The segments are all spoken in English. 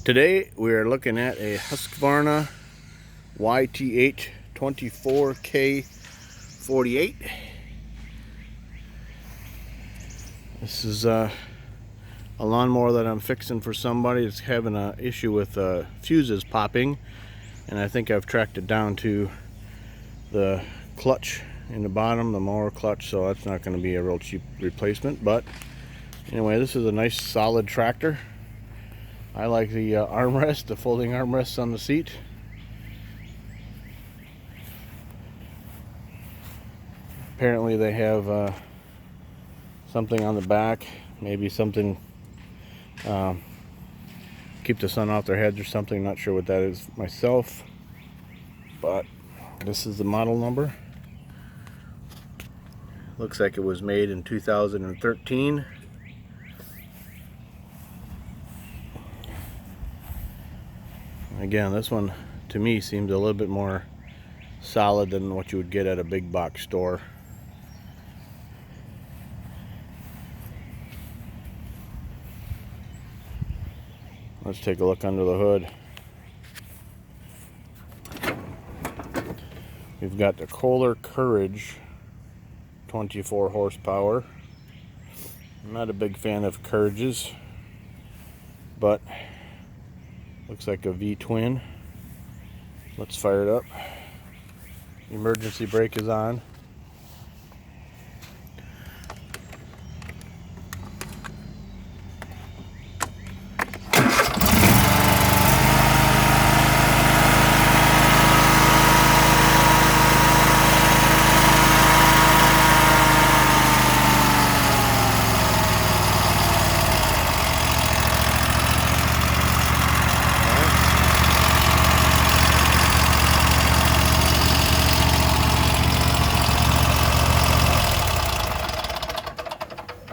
Today we are looking at a Husqvarna YTH24K48. This is a lawnmower that I'm fixing for somebody that's having an issue with fuses popping, and I think I've tracked it down to the clutch in the bottom, the mower clutch, so that's not going to be a real cheap replacement. But anyway, this is a nice solid tractor. I like the armrest, the folding armrests on the seat. Apparently they have something on the back, maybe something keep the sun off their heads or something. Not sure what that is myself, but this is the model number. Looks like it was made in 2013. Again, this one to me seems a little bit more solid than what you would get at a big box store. Let's take a look under the hood. We've got the Kohler Courage, 24 horsepower. I'm not a big fan of Courages, but looks like a V-twin. Let's fire it up. Emergency brake is on.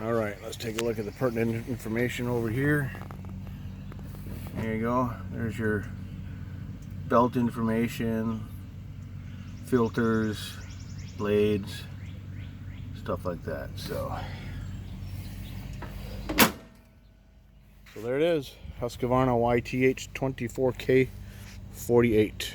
Alright, let's take a look at the pertinent information over here. There you go. There's your belt information, filters, blades, stuff like that. So there it is. Husqvarna YTH24K48.